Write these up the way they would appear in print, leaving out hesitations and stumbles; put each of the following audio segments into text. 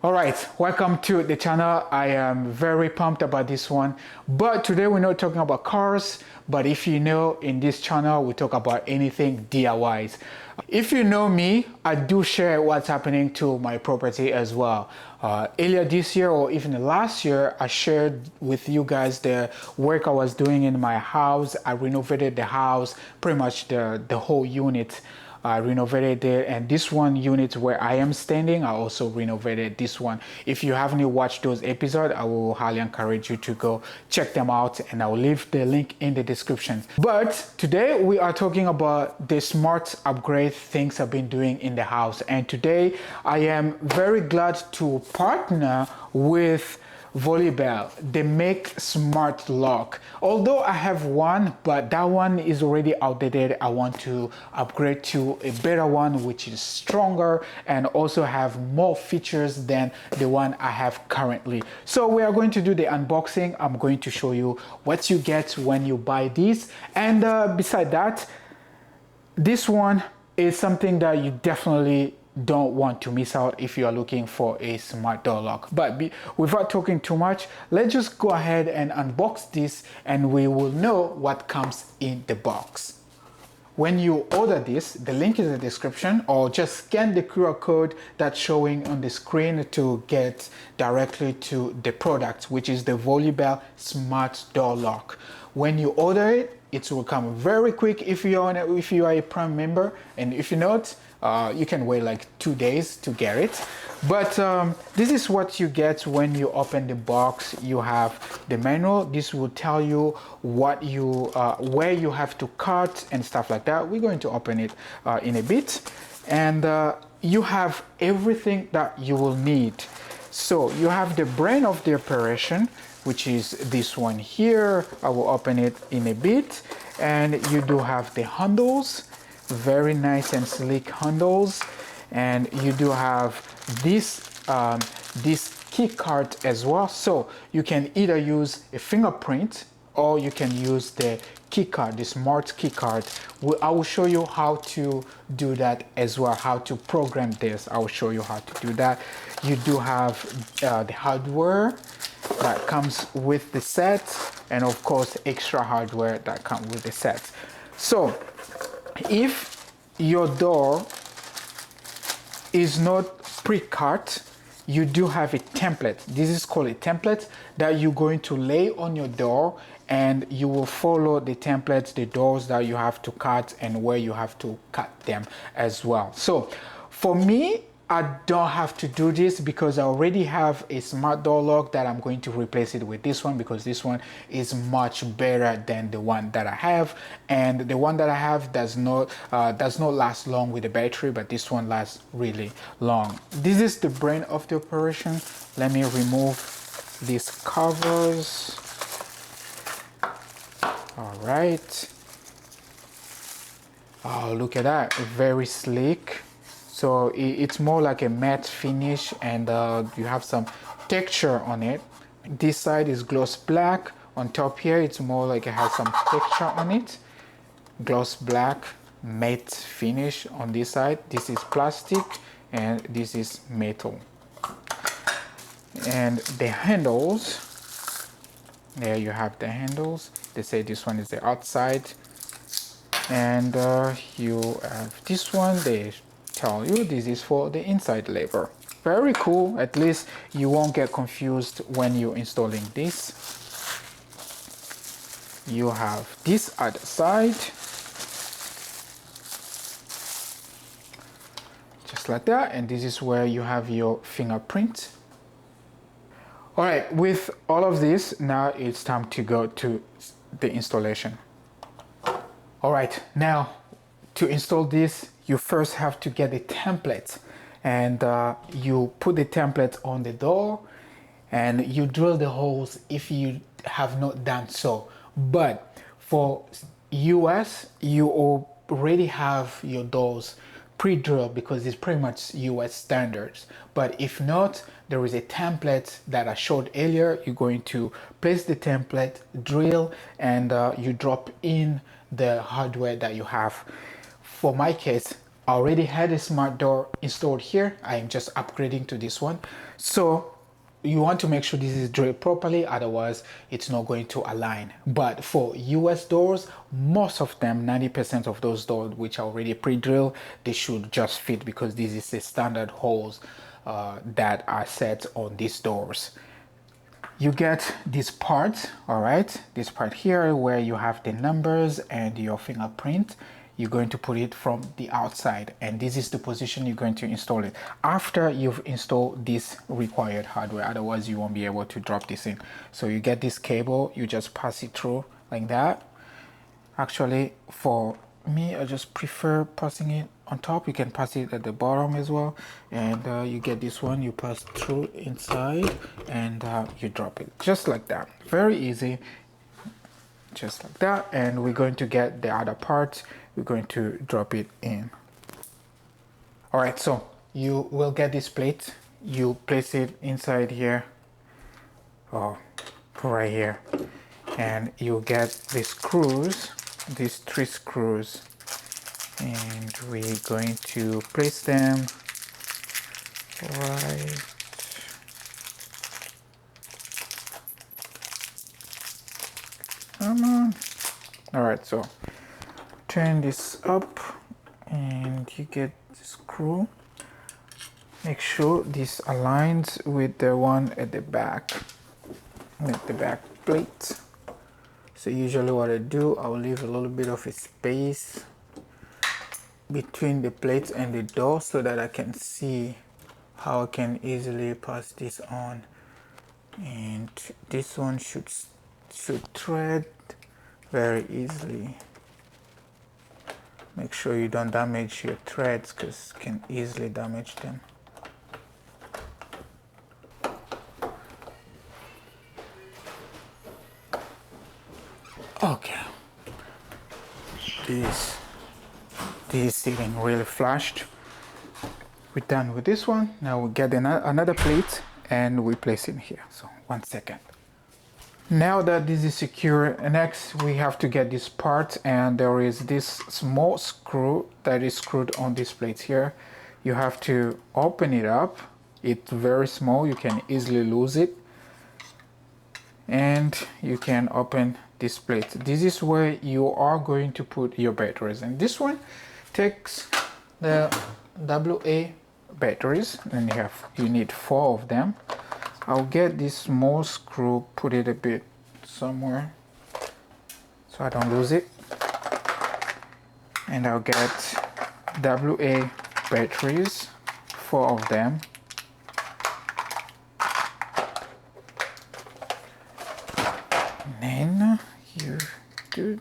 All right, welcome to the channel. I am very pumped about this one, but today we're not talking about cars, but if you know, in this channel we talk about anything DIYs. If you know me, I do share what's happening to my property as well. Earlier this year or even last year, I shared with you guys the work I was doing in my house. I renovated the house, pretty much the whole unit. I renovated it, and this one unit where I am standing, I also renovated this one. If you haven't watched those episodes, I will highly encourage you to go check them out, and I'll leave the link in the description. But today we are talking about the smart upgrade things I've been doing in the house, and today I am very glad to partner with VOLIBeL. They make smart lock. Although I have one, but that one is already outdated. I want to upgrade to a better one which is stronger and also have more features than the one I have currently. So we are going to do the unboxing. I'm going to show you what you get when you buy this, and beside that, this one is something that you definitely don't want to miss out if you are looking for a smart door lock. But without talking too much, let's just go ahead and unbox this and we will know what comes in the box. When you order this, the link is in the description, or just scan the QR code that's showing on the screen to get directly to the product, which is the VOLIBeL Smart Door Lock. When you order it, it will come very quick if you are a Prime member, and if you're not, you can wait like 2 days to get it. But this is what you get when you open the box. You have the manual. This will tell you what you where you have to cut and stuff like that. We're going to open it in a bit, and you have everything that you will need. So you have the brain of the operation, which is this one here. I will open it in a bit, and you do have the handles, very nice and sleek handles, and you do have this key card as well. So you can either use a fingerprint or you can use the key card, the smart key card. I will show you how to do that as well, how to program this. I will show you how to do that. You do have the hardware that comes with the set, and of course extra hardware that comes with the set. So if your door is not pre-cut, you do have a template. This is called a template that you're going to lay on your door, and you will follow the templates, the doors that you have to cut and where you have to cut them as well. So for me, I don't have to do this because I already have a smart door lock that I'm going to replace it with this one, because this one is much better than the one that I have, and the one that I have does not last long with the battery, but this one lasts really long. This is the brain of the operation. Let me remove these covers. All right. Oh, look at that, very sleek. So it's more like a matte finish, and you have some texture on it. This side is gloss black. On top here, it's more like it has some texture on it. Gloss black, matte finish on this side. This is plastic, and this is metal. And the handles, there you have the handles. They say this one is the outside. And you have this one, they tell you this is for the inside lever. Very cool. At least you won't get confused when you're installing this. You have this other side, just like that, and this is where you have your fingerprint. All right, with all of this, now it's time to go to the installation. All right, now to install this, you first have to get a template, and you put the template on the door and you drill the holes if you have not done so. But for US, you already have your doors pre-drilled because it's pretty much US standards. But if not, there is a template that I showed earlier. You're going to place the template, drill, and you drop in the hardware that you have. For my case, I already had a smart door installed here. I'm just upgrading to this one. So you want to make sure this is drilled properly, otherwise it's not going to align. But for US doors, most of them, 90% of those doors which are already pre-drilled, they should just fit, because this is the standard holes that are set on these doors. You get this part, all right, this part here where you have the numbers and your fingerprint. You're going to put it from the outside, and this is the position you're going to install it after you've installed this required hardware, otherwise you won't be able to drop this in. So you get this cable, you just pass it through like that. Actually, for me, I just prefer passing it on top. You can pass it at the bottom as well, and you get this one, you pass through inside, and you drop it just like that. Very easy, just like that. And we're going to get the other part, we're going to drop it in. All right, so you will get this plate, you place it inside here, or right here, and you get the screws, these 3 screws, and we're going to place them right come on. All right, so turn this up and you get the screw. Make sure this aligns with the one at the back, with the back plate. So usually what I do, I'll leave a little bit of a space between the plate and the door so that I can see how I can easily pass this on. And this one should thread very easily. Make sure you don't damage your threads, because you can easily damage them. Okay, this is sitting really flushed. We're done with this one. Now we get another plate and we place it here. So 1 second. Now that this is secure, next we have to get this part, and there is this small screw that is screwed on this plate here. You have to open it up. It's very small, you can easily lose it. And you can open this plate. This is where you are going to put your batteries, and this one takes the AA batteries, and you need 4 of them. I'll get this small screw, put it a bit somewhere so I don't lose it, and I'll get AA batteries, 4 of them. And then you do,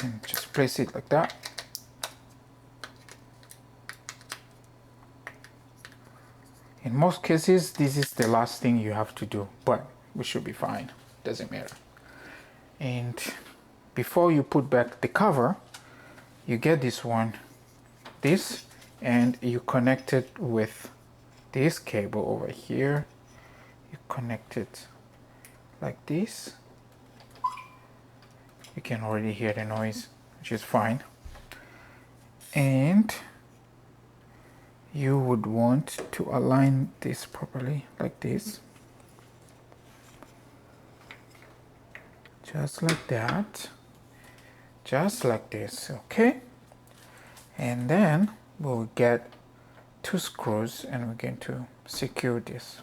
and just place it like that. In most cases, this is the last thing you have to do, but we should be fine, doesn't matter. And before you put back the cover, you get this one, and you connect it with this cable over here. You connect it like this. You can already hear the noise, which is fine. And you would want to align this properly like this, just like that, just like this. Okay, and then we'll get 2 screws and we're going to secure this.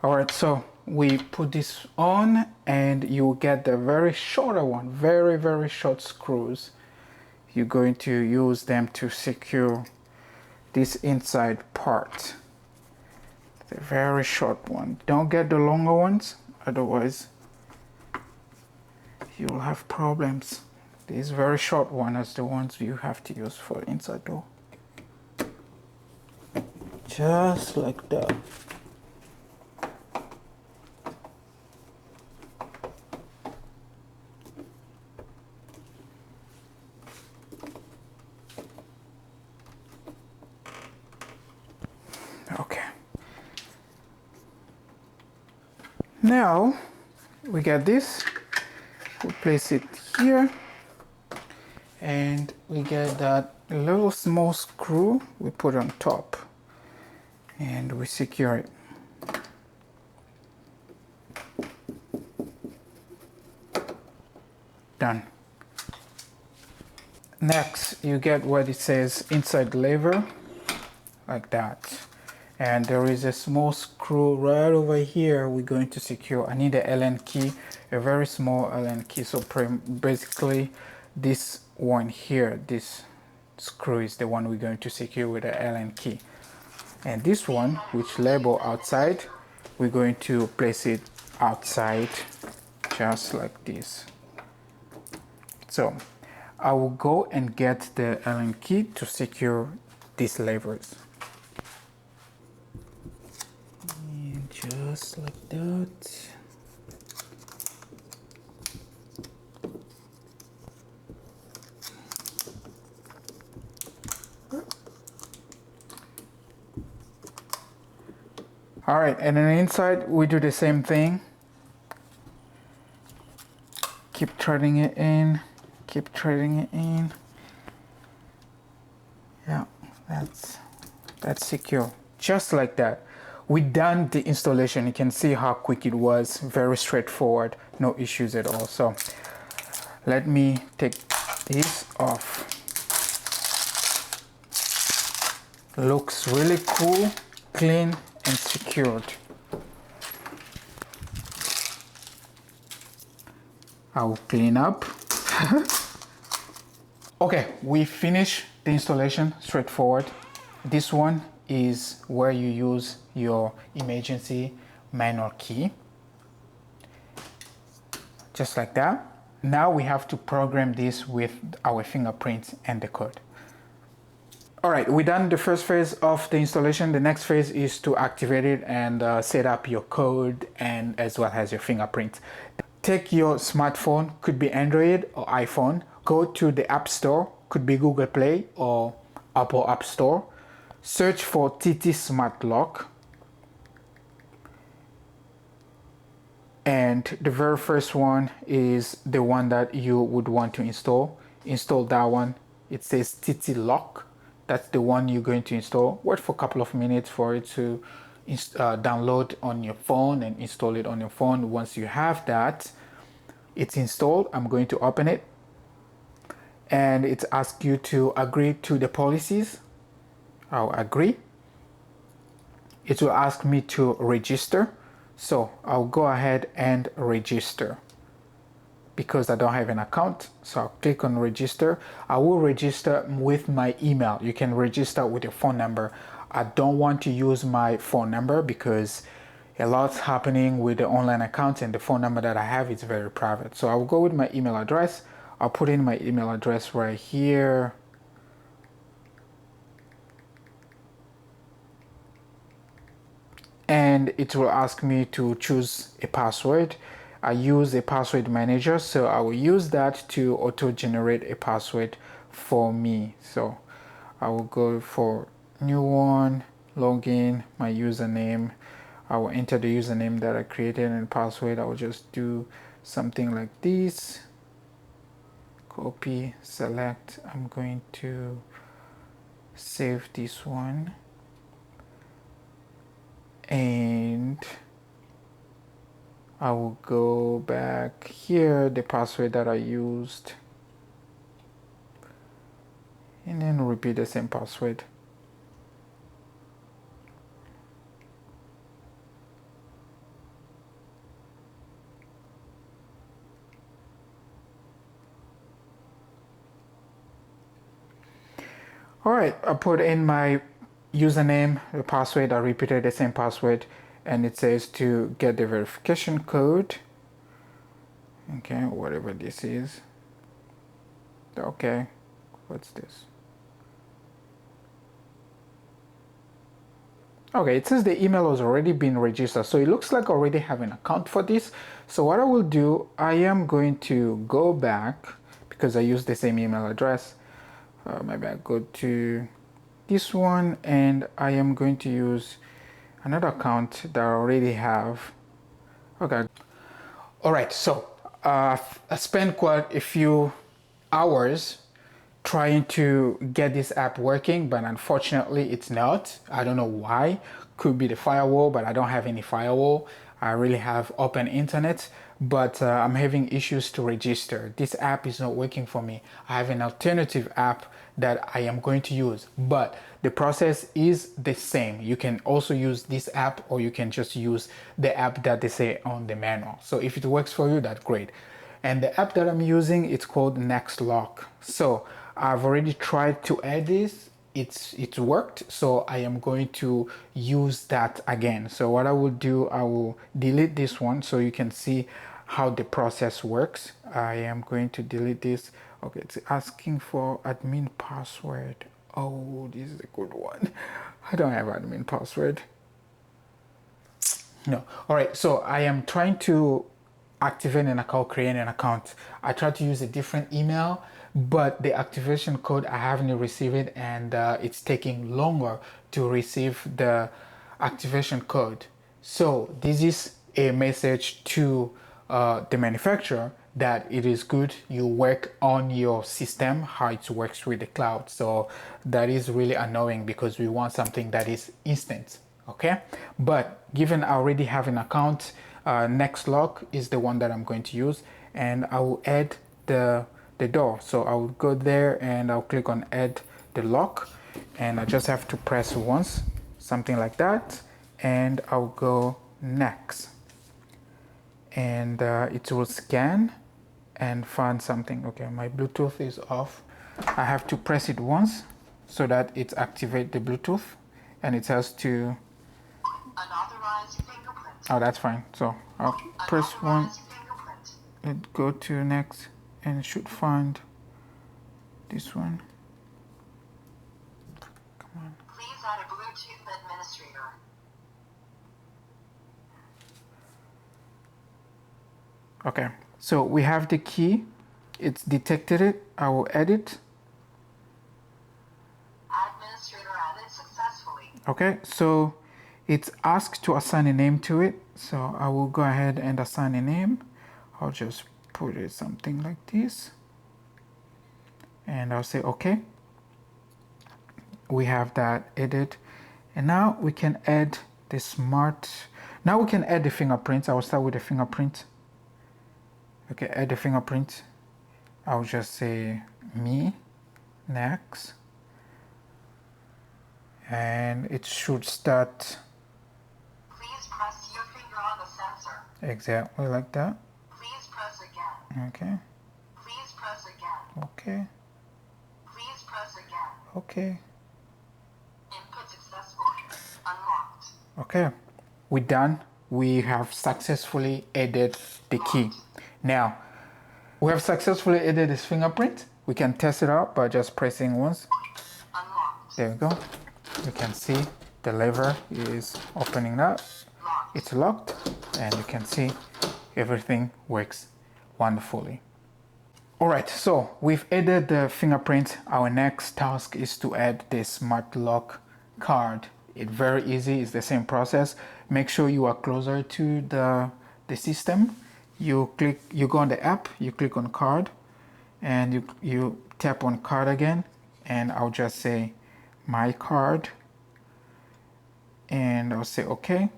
All right, so we put this on, and you get the very shorter one, very short screws. You're going to use them to secure this inside part, the very short one. Don't get the longer ones, otherwise you'll have problems. These very short ones are the ones you have to use for inside door, just like that. Okay, now we get this. we place it here, and we get that little small screw we put on top, and we secure it. Done. Next, you get what it says inside the lever, like that. And there is a small screw right over here we're going to secure. I need an Allen key, a very small Allen key. So basically this one here, this screw is the one we're going to secure with an Allen key. And this one, which label outside, we're going to place it outside just like this. So I will go and get the Allen key to secure these levers. And just like that. All right, and then inside we do the same thing. Keep threading it in, keep threading it in. Yeah, that's secure. Just like that. We done the installation. You can see how quick it was. Very straightforward, no issues at all. So let me take this off. Looks really cool, clean, and secured. I'll clean up. Okay, we finished the installation, straightforward. This one is where you use your emergency manual key. Just like that. Now we have to program this with our fingerprints and the code. All right, we're done the first phase of the installation. The next phase is to activate it and set up your code and as well as your fingerprint. Take your smartphone, could be Android or iPhone, go to the App Store, could be Google Play or Apple App Store, search for TT Smart Lock, and the very first one is the one that you would want to install. Install that one. It says TT Lock. That's the one you're going to install. Wait for a couple of minutes for it to download on your phone and install it on your phone. Once you have that, it's installed. I'm going to open it, and it asks you to agree to the policies. I'll agree. It will ask me to register, so I'll go ahead and register because I don't have an account. So I'll click on register. I will register with my email. You can register with your phone number. I don't want to use my phone number because a lot's happening with the online account, and the phone number that I have is very private. So I'll go with my email address. I'll put in my email address right here. And it will ask me to choose a password. I use a password manager, so I will use that to auto-generate a password for me. So I will go for new one, login, my username. I will enter the username that I created and password. I will just do something like this. Copy, select. I'm going to save this one. And I will go back here, the password that I used, and then repeat the same password. All right, I put in my username, the password, I repeated the same password, and it says to get the verification code. Okay, whatever this is. Okay, what's this? Okay, it says the email has already been registered, so it looks like I already have an account for this. So what I will do, I am going to go back because I use the same email address. Maybe I go to this one, and I am going to use another account that I already have. Okay. All right, so I spent quite a few hours trying to get this app working, but unfortunately it's not. I don't know why. Could be the firewall, but I don't have any firewall. I really have open internet, but I'm having issues to register. This app is not working for me. I have an alternative app that I am going to use, but the process is the same. You can also use this app, or you can just use the app that they say on the manual. So if it works for you, that's great. And the app that I'm using, it's called NextLock. So I've already tried to add this. It's worked, so I am going to use that again. So what I will do, I will delete this one so you can see how the process works. I am going to delete this. Okay, it's asking for admin password. Oh, this is a good one. I don't have admin password. No. All right, so I am trying to activate an account, create an account. I tried to use a different email, but the activation code, I haven't received it, and it's taking longer to receive the activation code. So this is a message to the manufacturer that it is good you work on your system, how it works with the cloud. So that is really annoying because we want something that is instant. Okay, but given I already have an account, NextLock is the one that I'm going to use, and I will add the door. So I will go there and I'll click on add the lock, and I just have to press once, something like that, and I'll go next, and it will scan and find something. Okay, my Bluetooth is off. I have to press it once so that it activates the Bluetooth, and it has to unauthorized fingerprint. Oh, that's fine. So I'll press one and go to next, and it should find this one. Come on. Please add a Bluetooth administrator. Okay, so we have the key. It's detected it. I will edit. Administrator added successfully. Okay, so it's asked to assign a name to it. So I will go ahead and assign a name. I'll just put it something like this. And I'll say okay. We have that edit. And now we can add the smart. Now we can add the fingerprints. I will start with the fingerprint. Okay, add the fingerprint. I'll just say me, next. And it should start. Please press your finger on the sensor. Exactly like that. Please press again. Okay. Please press again. Okay. Please press again. Okay. Input successful. Unlocked. Okay. We're done. We have successfully added the key. Now, we have successfully added this fingerprint. We can test it out by just pressing once. Unlocked. There we go. You can see the lever is opening up. It's locked, and you can see everything works wonderfully. All right, so we've added the fingerprint. Our next task is to add the smart lock card. It's very easy. It's the same process. Make sure you are closer to the system. You go on the app, you click on card, and you tap on card again, and I'll just say my card, and I'll say okay.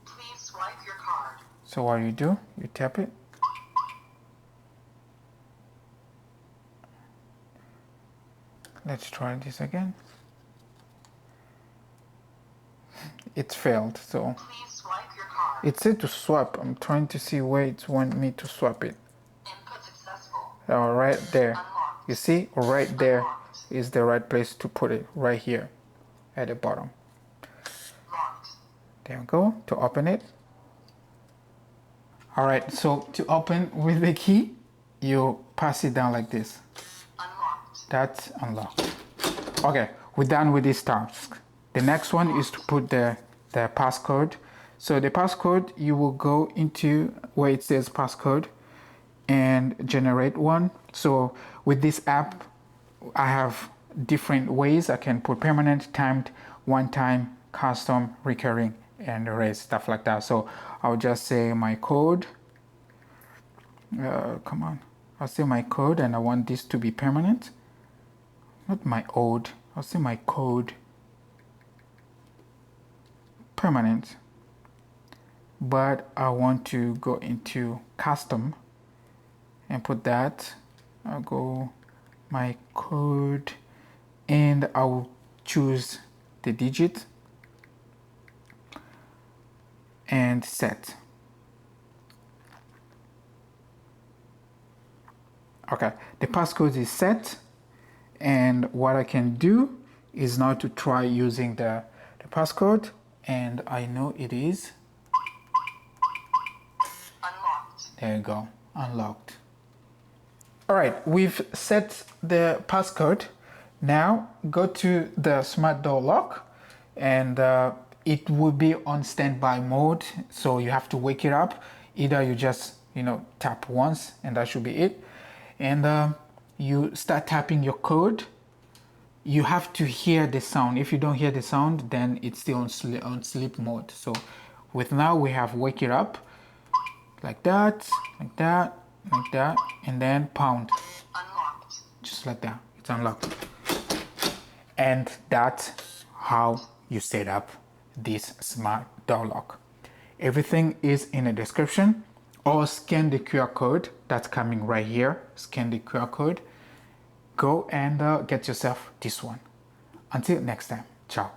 Please swipe your card. So what you do, you tap it. Let's try this again. It failed, so please swipe your card. It said to swap. I'm trying to see where it wants me to swap it. Input successful. Oh, right there. Unlocked. You see, right there is the right place to put it, right here at the bottom. Locked. There we go, to open it. All right, so to open with the key, you pass it down like this. Unlocked. That's unlocked. Okay, we're done with this task. The next one is to put the passcode. So the passcode, you will go into where it says passcode and generate one. So with this app, I have different ways I can put: permanent, timed, one time, custom, recurring, and erase stuff like that. So I'll just say my code. Come on, I'll say my code, and I want this to be permanent, not my old. I'll say my code permanent, but I want to go into custom and put that. I'll go my code, and I'll choose the digit and set. Okay, the passcode is set, and what I can do is now to try using the passcode, and I know it is unlocked. There you go, unlocked. All right, we've set the passcode. Now go to the smart door lock, and it will be on standby mode, so you have to wake it up. Either you just tap once, and that should be it, and you start tapping your code. You have to hear the sound. If you don't hear the sound, then it's still on sleep mode. So with now we have wake it up, like that, like that, like that, and then pound. Unlocked. Just like that, it's unlocked. And that's how you set up this smart door lock. Everything is in the description, or scan the QR code that's coming right here. Scan the QR code. Go and get yourself this one. Until next time, ciao.